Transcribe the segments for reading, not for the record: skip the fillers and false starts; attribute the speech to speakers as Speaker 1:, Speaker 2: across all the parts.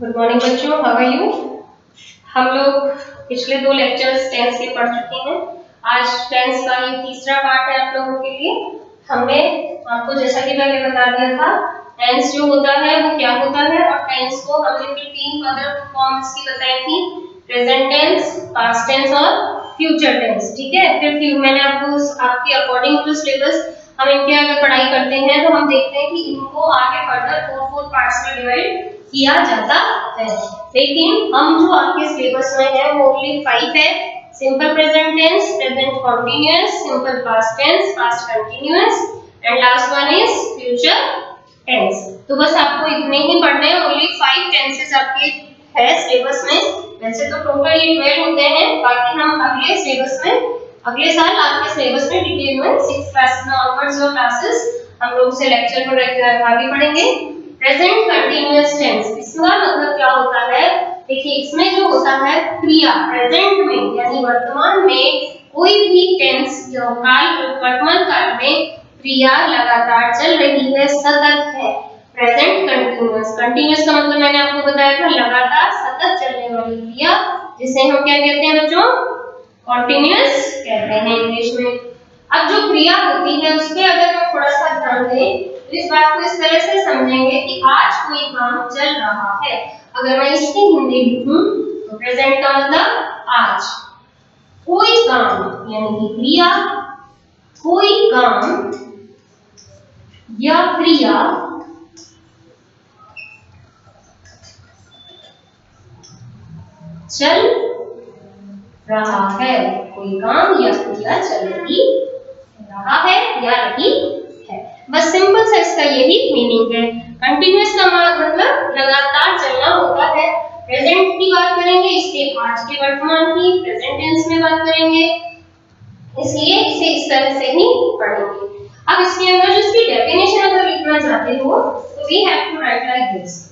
Speaker 1: Good morning बच्चों, how are you. हम लोग पिछले दो लेक्चर्स टेंस के पढ़ चुके हैं। आज टेंस का ये तीसरा पार्ट है आप लोगों के लिए। हमने आपको जैसा कि पहले बता दिया था, टेंस जो होता है वो क्या होता है, और टेंस को हमने फिर तीन अदर फॉर्म्स की बताई थी, प्रेजेंट टेंस, पास्ट टेंस और फ्यूचर टेंस। ठीक है, फिर मैंने आपको आपके अकॉर्डिंग टू सिलेबस हम इनके अगर पढ़ाई करते हैं तो हम देखते हैं कि इनको आगे फर्दर फोर पार्ट्स में डिवाइड किया जाता है। लेकिन हम जो आपके सिलेबस में है वो ओनली 5 है। Simple present tense, present continuous, simple past tense, past continuous and last one is future tense. तो बस आपको इतने ही पढ़ने हैं। ओनली 5 टेंसेस आपके है सिलेबस में। वैसे तो टोटल ये 12 होते हैं। बाकी हम अगले सिलेबस में अगले साल आपके सिलेबस में डिटेल में 6 क्लास में ऑनवर्ड्स और क्लासेस हम लोग से लेक्चर पर आगे पढ़ेंगे। प्रेजेंट कंटीन्यूअस टेंस, इसका मतलब क्या होता है? देखिए, इसमें जो होता है क्रिया प्रेजेंट में यानी वर्तमान में कोई भी टेंस जो काल वर्तमान काल में क्रिया लगातार चल रही है, सतत है। प्रेजेंट कंटीन्यूअस, कंटीन्यूअस का मतलब मैंने आपको बताया था लगातार सतत चलने वाली क्रिया, जिसे हम क्या कहते हैं बच्चों? कंटीन्यूअस कहते हैं इंग्लिश में। अब जो क्रिया होती है उसके अगर हम थोड़ा सा ध्यान दें तो इस बात को इस तरह से समझेंगे कि आज कोई काम चल रहा है। अगर मैं इसकी हिंदी लिखूं तो प्रेजेंट का मतलब आज। कोई काम यानी कि क्रिया, कोई काम या क्रिया चल रहा है, कोई काम या क्रिया चल रहा है या रही है। बस सिंपल से इसका यही मीनिंग है। कंटीन्यूअस का मतलब लगातार चलना होता है। प्रेजेंट की बात करेंगे, इसके आज के वर्तमान की प्रेजेंट टेंस में बात करेंगे, इसलिए इसे इस तरह से ही पढ़ेंगे। अब इसके अंदर जो इसकी डेफिनेशन अगर लिखना चाहते हो तो we have to write like this.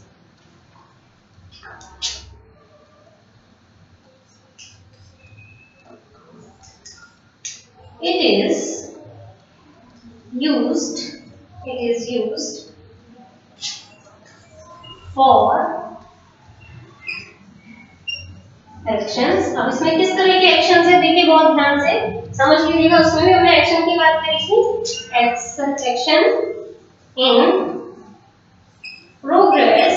Speaker 1: It is used for actions। अब इसमें किस तरह के एक्शंस है देखिए बहुत ध्यान से समझ लीजिएगा। उसमें भी हमने एक्शन की बात करी थी। Action in progress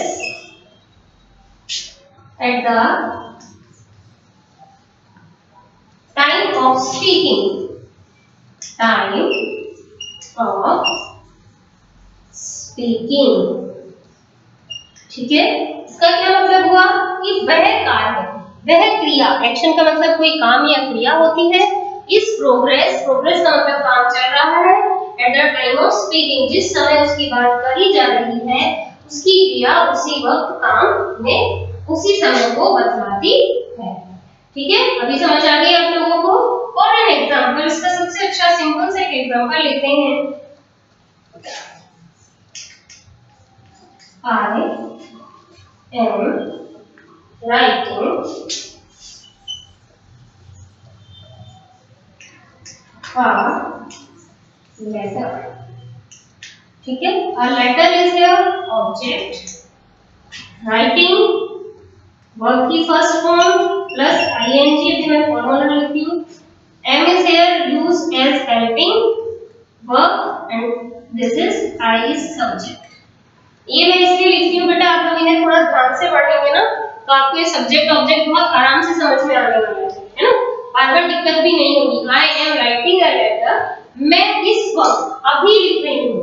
Speaker 1: at the time of speaking, time of speaking। ठीक है, इसका क्या मतलब हुआ कि वह कार्य, वह क्रिया, एक्शन का मतलब कोई काम या क्रिया होती है। इस प्रोग्रेस का मतलब काम चल रहा है। At the time of speaking, जिस समय उसकी बात करी जा रही है उसकी क्रिया उसी वक्त काम में उसी समय को बतलाती है। ठीक है, अभी समझ आ गई आप लोगों को। और एन एग्जांपल, इसका सबसे अच्छा सिंपल से एक एग्जांपल लेते हैं। I am writing a letter। ठीक है, a letter is your object, writing verb की फर्स्ट फॉर्म प्लस ing, अभी मैं फॉर्मूला लिखती हूँ। am is here used as helping verb and this is I is subject। ये मैं इसलिए लिखती हूँ बेटा, आप लोग इन्हें थोड़ा ध्यान से पढ़ेंगे ना तो आपको ये सब्जेक्ट ऑब्जेक्ट बहुत आराम से समझ में आने वाला है ना। बार बार दिक्कत भी नहीं होगी। I am writing a letter, मैं इस वक्त अभी लिख रही हूँ,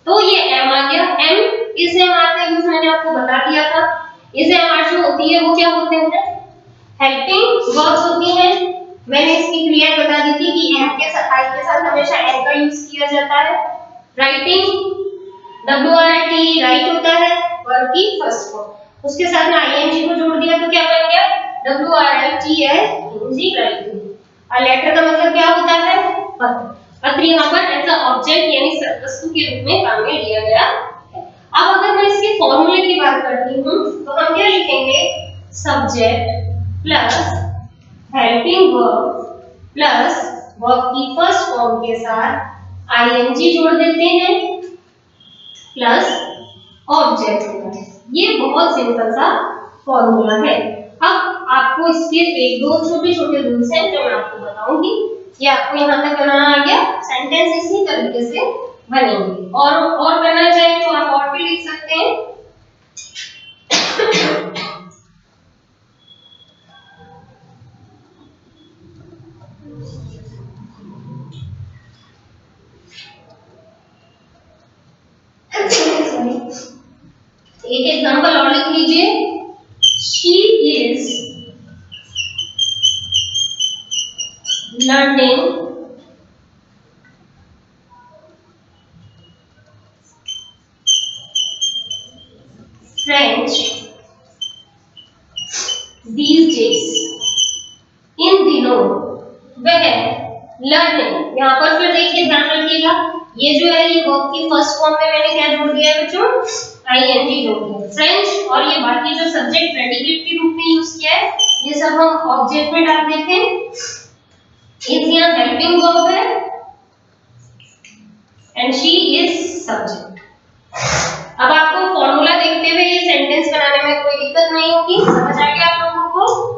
Speaker 1: तो ये एम आ गया। एम इस एम आर का यूज मैंने आपको बता दिया था। इस एम आर जो होती है वो क्या होते हैं? हेल्पिंग वर्ब्स होती हैं। मैंने इसकी क्रिया बता दी थी कि एम के साथ आई के साथ हमेशा एम का यूज किया जाता है। राइटिंग WRIT राइट होता है वर्ब की फर्स्ट फॉर्म, उसके साथ में ing को जोड़ दिया तो क्या बन गया? WRITING writing. और लेटर का मतलब क्या होता है? पत्र। पत्र यहाँ पर एज अ ऑब्जेक्ट यानी वस्तु के रूप में काम में लिया गया है। अब अगर मैं इसके फॉर्मूले की बात करती हूँ तो हम क्या लिखेंगे? Subject plus helping verb plus verb की फर्स्ट फॉर्म के साथ ing जोड़ देते हैं प्लस ऑब्जेक्ट होगा। ये बहुत सिंपल सा फॉर्मूला है। अब आपको इसके एक दो छोटे छोटे रूल्स हैं जो मैं आपको बताऊंगी। ये आपको यहाँ तक बनाना आ गया। सेंटेंस इसी तरीके से बनेंगे, और करना चाहे तो आप और भी लिख सकते हैं। एक एग्जांपल और लिख लीजिए। She is learning French these days। इन दिनों वह लर्निंग, यहाँ पर फिर देखिए ध्यान रखिएगा, ये जो है ये वर्ब की फर्स्ट फॉर्म में मैंने क्या जोड़ दिया है बच्चों, आईएनजी जोड़ दिया। फ्रेंच और ये बाकी जो सब्जेक्ट प्रेडिकेट के रूप में यूज किया है ये सब हम ऑब्जेक्ट में डाल देते हैं। इज यहाँ हेल्पिंग वर्ब है एंड शी इज सब्जेक्ट। अब आपको फॉर्मूला देखते हुए ये सेंटेंस बनाने में कोई दिक्कत नहीं होगी, समझ आ गया आप लोगों को।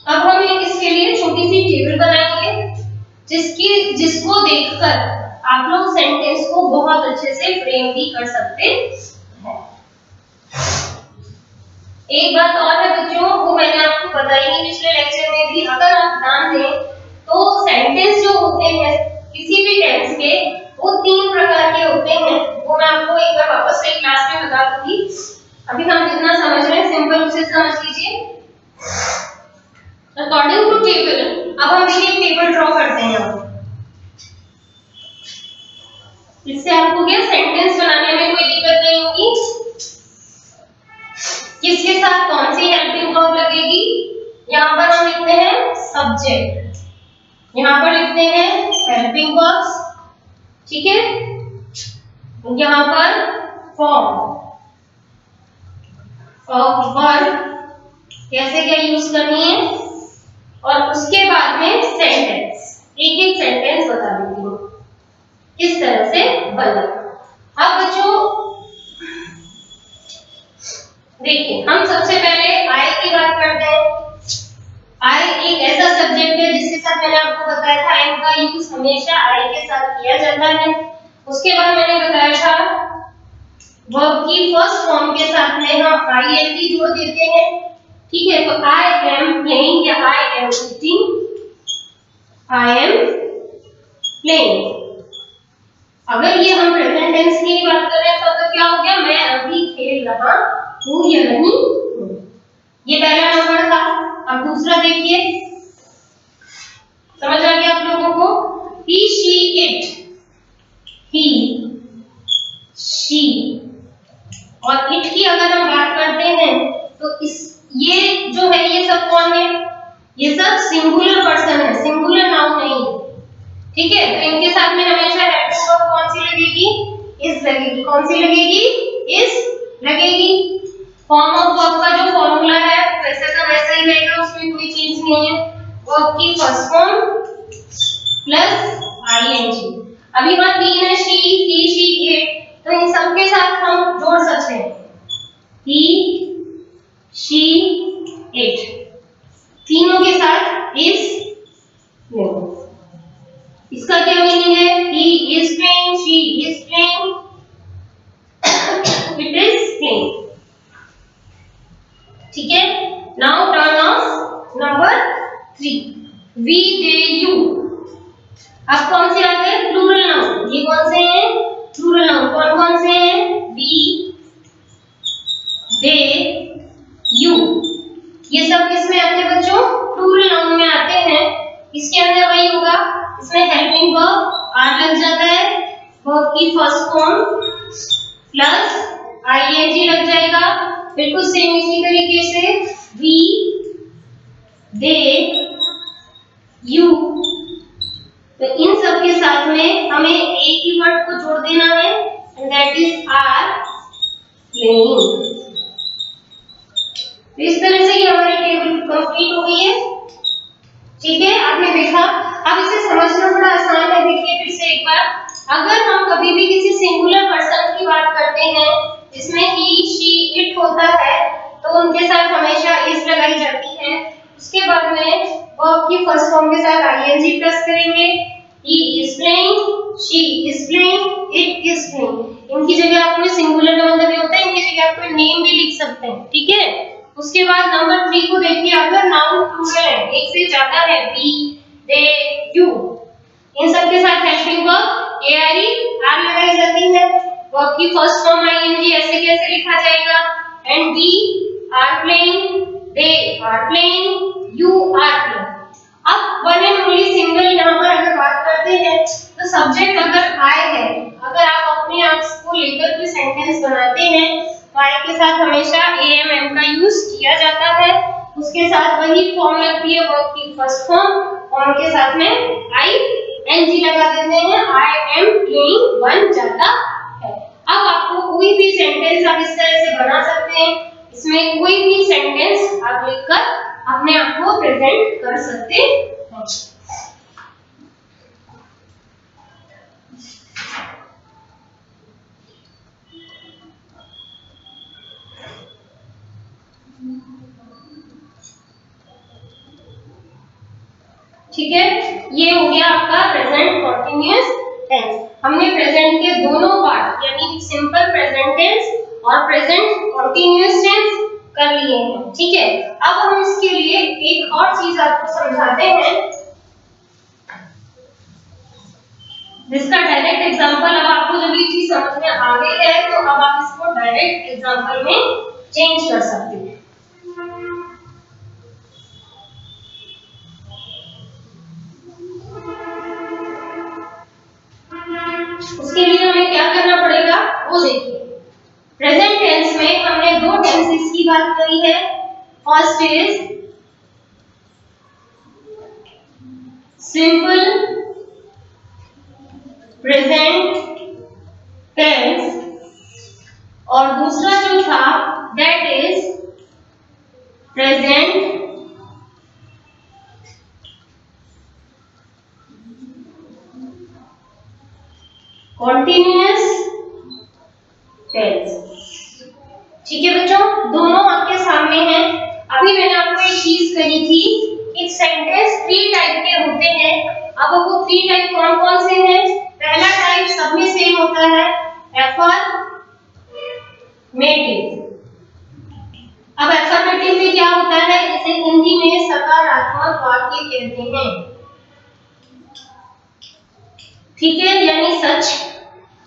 Speaker 1: अब हम इसके लिए छोटी सी टेबल बनाएंगे जिसको देखकर आप लोग सेंटेंस को बहुत अच्छे से फ्रेम भी कर सकते हैं। एक बात और है बच्चों, वो मैंने आपको बताई नहीं पिछले लेक्चर में भी, अगर आप ध्यान दें तो सेंटेंस जो होते हैं किसी भी टेंस के वो 3 प्रकार के होते हैं। वो मैं आपको एक बार वापस से क्लास में बता दूंगी। अभी हम जितना समझ रहे हैं सिंपल उसे समझ लीजिए। अकॉर्डिंग टू टेबल, अब हम एक टेबल ड्रॉ करते हैं यहाँ। इससे आपको क्या सेंटेंस बनाने में कोई दिक्कत नहीं होगी। किसके साथ कौन सी हेल्पिंग वर्ब लगेगी, यहाँ पर हम लिखते हैं सब्जेक्ट, यहाँ पर लिखते हैं हेल्पिंग वर्ब्स, ठीक है। यहाँ पर फॉर्म ऑफ वर्ब कैसे क्या यूज करनी है, और उसके बाद में सेंटेंस, एक एक सेंटेंस बता देती हूँ किस तरह से बना। अब बच्चों देखिए, हम सबसे पहले आई की बात करते हैं। आई एक ऐसा सब्जेक्ट है जिसके साथ मैंने आपको बताया था एम का यूज हमेशा आई के साथ किया जाता है। उसके बाद मैंने बताया था वर्ब की फर्स्ट फॉर्म के साथ में हम आईएनजी जोड़ देते हैं, ठीक है। तो आई एम प्लेइंग या I am eating, I am playing. अगर ये हम प्रेजेंट टेंस की बात कर रहे हैं तो क्या हो गया, मैं अभी खेल रहा हूं या नहीं हूं। ये पहला नंबर था। अब दूसरा देखिए, समझ आ गया आप लोगों को। ही शी इट, ही शी, और इट की अगर हम बात करते हैं तो इस ये जो है ये सब कौन है, ये सब सिंगुलर पर्सन है, सिंगुलर नाउन नहीं, ठीक है। तो इनके साथ में हमेशा हेल्पिंग वर्ब कौन सी लगेगी, इज लगेगी। कौन सी लगेगी, इज लगेगी। फॉर्म ऑफ वर्ब का जो फॉर्मूला है वैसे का वैसा ही रहेगा, उसमें कोई चेंज नहीं है। वर्ब की फर्स्ट फॉर्म प्लस आईएनजी। अभी यहाँ 3 है, शी, ही, शी, इट, तो इन सब के साथ हम जोड़ सकते हैं ही, शी, इट, तीनों के साथ इज। इसका क्या मीनिंग है, he is playing, she is playing, it is playing, ठीक है। Now turn off number 3, we, they, you। अब कौन से आ गए, प्लूरल नाउन। ये कौन से हैं, प्लूरल नाउन। कौन कौन से हैं, we, they, you। ये सब किसमें आते हैं बच्चों, प्लूरल नाउन में आते हैं। इसके अंदर वही होगा, इसमें हेल्पिंग वर्ब आर लग जाता है, वर्ब की फर्स्ट फॉर्म प्लस आईएनजी लग जाएगा। बिल्कुल सेम इसी तरीके से वी, दे, यू। तो इन सब के साथ में हमें एक ही वर्ड को जोड़ देना है and that is are playing. तो इस तरह से ये हमारी टेबल कंप्लीट हो गई है। ठीक है, आपने देखा। अब इसे समझना बड़ा आसान है। देखिए फिर से एक बार, अगर हम कभी भी किसी सिंगुलर पर्सन की बात करते हैं जिसमें ही, शी, इट होता है तो उनके साथ हमेशा इज लगाई जाती है। उसके बाद में वर्ब की फर्स्ट फॉर्म के साथ आईएनजी प्लस करेंगे। He is playing, she is playing, it is playing. इनकी जगह आपको सिंगुलर का मतलब ये होता है, इनकी जगह आप कोई नेम भी लिख सकते हैं। ठीक है। उसके बाद नंबर 3 को देखिए, अगर नाउन प्लूरल है, एक से ज्यादा है, वी, दे, यू, इन सब के साथ हेल्पिंग वर्ब एआरई आर लगाई जाती है। वर्ब की फर्स्ट फॉर्म आईएनजी ऐसे कैसे लिखा जाएगा? And we are playing, they are playing, you are playing. अब वन एंड ओनली सिंगल यहाँ पर अगर बात करते हैं तो सब्जेक्ट अगर आई है, अगर आप अपने आप को लेकर कोई सेंटेंस बनाते हैं तो आई के साथ हमेशा एम एम का यूज किया जाता है। उसके साथ वही फॉर्म लगती है वर्ब की फर्स्ट फॉर्म और उनके साथ में आई एन जी लगा देते हैं। आई एम प्लेइंग बन जाता है। अब आपको कोई भी सेंटेंस आप इस तरह से बना सकते हैं, इसमें कोई भी सेंटेंस आप लिखकर अपने आप को प्रेजेंट कर सकते हैं। ठीक है, ये हो गया आपका प्रेजेंट कंटीन्यूअस टेंस। हमने प्रेजेंट के दोनों पार्ट यानी सिंपल प्रेजेंट टेंस और प्रेजेंट कंटीन्यूअस टेंस कर लिए हैं। ठीक है, अब हम इसके लिए एक और चीज आपको समझाते हैं जिसका डायरेक्ट एग्जांपल, अब आपको जब ये चीज समझ में आ गई है तो अब आप इसको डायरेक्ट एग्जांपल में चेंज कर सकते हैं। उसके लिए हमें क्या करना पड़ेगा वो देखिए। प्रेजेंट टेंस में हमने दो टेंसेस की बात करी है। First is simple present tense और दूसरा जो था that is present continuous tense. ठीक है बच्चों, दोनों आपके सामने हैं। अभी मैंने आपको एक चीज कही थी कि सेंटेंस 3 टाइप के होते हैं। अब वो 3 टाइप कौन कौन से हैं? पहला टाइप सब में सेम होता है, एफर्मेटिव। अब एफर्मेटिव में क्या होता है? इसे हिंदी में सकारात्मक वाक्य कहते हैं। ठीक है, यानी सच।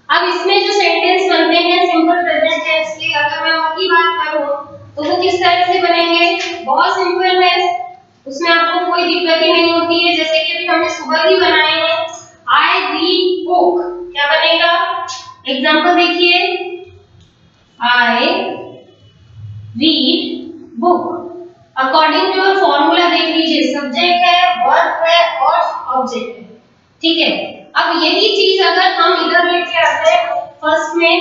Speaker 1: अब इसमें जो सेंटेंस बनते हैं सिंपल प्रेजेंट टेंस के, अगर मैं उनकी बात करूं तो वो किस तरह से बनेंगे? बहुत सिंपल है, उसमें आपको कोई दिक्कत ही नहीं होती है। जैसे कि अभी हमने सुबह ही बनाए हैं, आई रीड बुक, क्या बनेगा? एग्जांपल देखिए, I read book. According to formula देख लीजिए, सब्जेक्ट है, वर्ब है और ऑब्जेक्ट है। ठीक है, अब यही चीज अगर हम इधर लेके आते हैं फर्स्ट में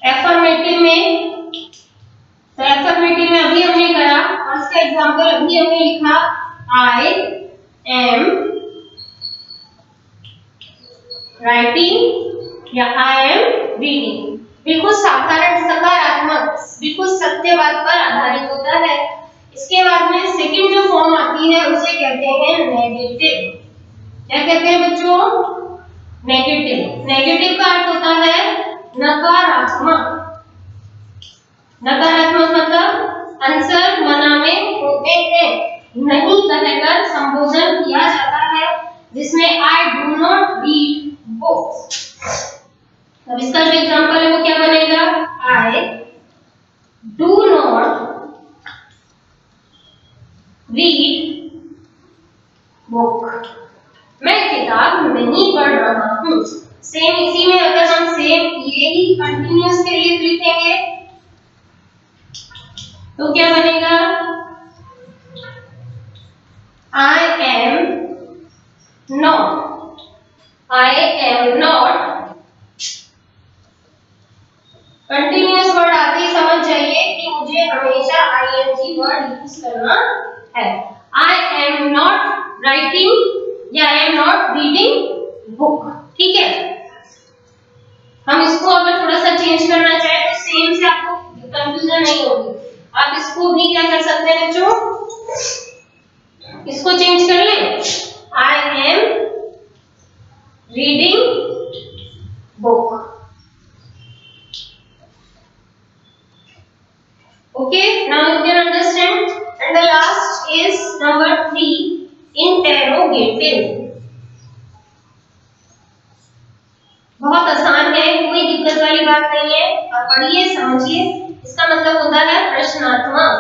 Speaker 1: एफर्मेटिव में, तो एफर्मेटिव में अभी हमने करा और इसका एग्जांपल अभी हमने लिखा, आई एम राइटिंग या आई एम रीडिंग। बिल्कुल सकारात्मक, बिल्कुल सत्यवाद पर आधारित होता है। इसके बाद में सेकंड जो फॉर्म आती है उसे कहते हैं नेगेटिव। क्या कहते हैं बच्चों? नेगेटिव। नेगेटिव का अर्थ होता है नकारात्मक। नकारात्मक मतलब आंसर मना में होते हैं, नहीं कहकर संबोधन किया जाता है, जिसमें I do not read books. अब इसका जो एग्जांपल है वो क्या बनेगा? I do not read book, मैं किताब नहीं पढ़ रहा हूँ। सेम इसी में अगर हम सेम ये ही कंटिन्यूअस के लिए लिखेंगे तो क्या बनेगा? ing वर्ड यूज करना है। आई एम नॉट राइटिंग या I am not reading book. ठीक है, हम इसको अगर थोड़ा सा चेंज करना चाहे तो सेम से आपको कंफ्यूजन नहीं होगी। आप इसको भी क्या कर सकते हैं बच्चों, इसको चेंज कर लें, I am reading book. Okay, now you can understand. And the last is number 3, interrogative. बहुत आसान है, कोई दिक्कत वाली बात नहीं है, आप पढ़िए समझिए। इसका मतलब होता है प्रश्नात्मक।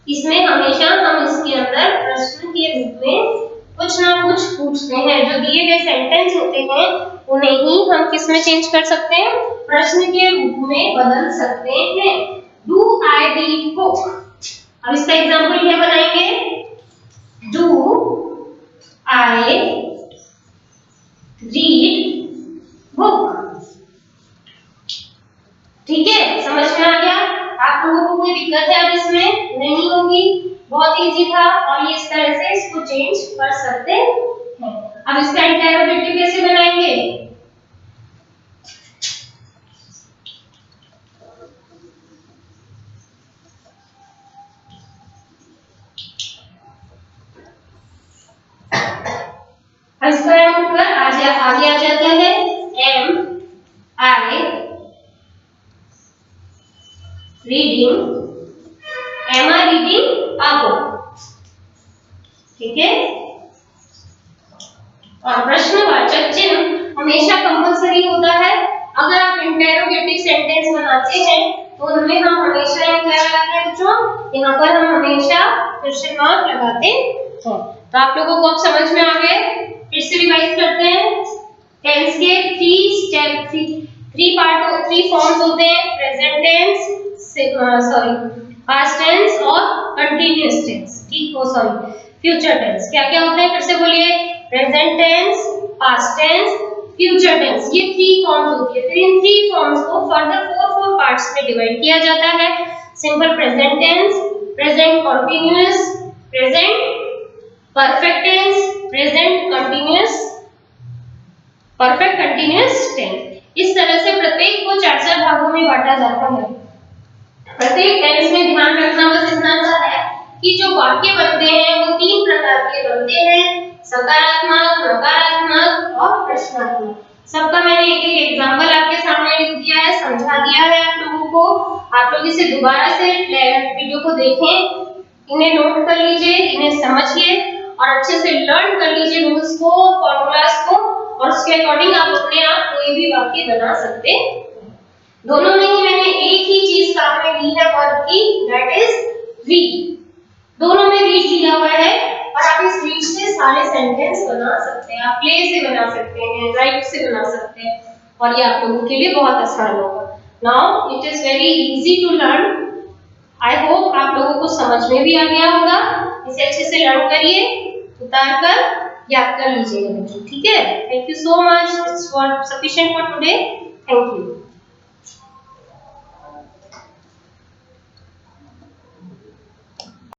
Speaker 1: इसमें हमेशा हम इसके अंदर प्रश्न के रूप में कुछ ना कुछ पूछते हैं। जो दिए गए सेंटेंस होते हैं उन्हें ही हम किस में चेंज कर सकते हैं, प्रश्न के रूप में बदल सकते हैं। Do I read book. अब इसका एग्जांपल क्या बनाएंगे, डू आई रीड बुक। ठीक है, समझ में आ गया? आप लोगों को कोई दिक्कत है अब इसमें नहीं होगी, बहुत इजी था। और ये इस तरह से इसको चेंज कर सकते हैं। अब इसका इंटरोगेटिव कैसे बनाएंगे, इसका ऊपर आगे आ जाता है am I reading, am I reading a book. ठीक है, और प्रश्नवाचक चिन्ह हमेशा कंपल्सरी होता है। अगर आप इंटरोगेटिव सेंटेंस बनाते हैं तो उनमें हम हमेशा क्या लगाते हैं बच्चों, यहाँ पर हम हमेशा क्वेश्चन मार्क लगाते हैं। तो आप लोगों को अब समझ में आ गए, फिर से रिवाइज करते हैं। टेंस के थ्री फॉर्म्स होते हैं, प्रेजेंट टेंस, पास्ट टेंस और कंटीन्यूअस टेंस। ठीक हो, सॉरी फ्यूचर टेंस। क्या क्या होते हैं फिर से बोलिए, present tense, past tense, future tense. ये 3 फॉर्म्स होती है। फिर इन 3 फॉर्म्स को फर्दर 4 पार्ट्स में डिवाइड किया जाता है। Simple present tense, present continuous, present perfect tense, present continuous, perfect continuous tense. इस तरह से प्रत्येक को 4 भागों में बांटा जाता है। प्रत्येक टेंस में ध्यान रखना बस इतना सा है कि जो वाक्य बनते हैं वो 3 प्रकार के बनते हैं, सकारात्मक, नकारात्मक और प्रश्नात्मक। सबका मैंने एक एग्जांपल आपके सामने लिख दिया है, समझा दिया है आप लोगों को। आप लोग इसे दोबारा से वीडियो को देखें, इन्हें नोट कर लीजिए, इन्हें समझिए और अच्छे से लर्न कर लीजिए रूल्स को, फॉर्मूलाज को, और उसके अकॉर्डिंग आप अपने आप कोई भी वाक्य बना सकते हैं। दोनों में ही मैंने एक ही चीज काम में ली है वर्ब की, दैट इज रीड। दोनों में रीड लिया हुआ है और आप इस रीड से सारे सेंटेंस बना सकते हैं। आप प्ले से बना सकते हैं, राइट से बना सकते हैं, और ये आप लोगों के लिए बहुत आसान होगा। Now it is very easy to learn. I hope आप लोगों को समझ में भी आ गया होगा। इसे अच्छे से लर्न करिए, उतार कर याद कर लीजिएगा बच्चों। ठीक है, thank you so much, it's for sufficient for today. Thank you.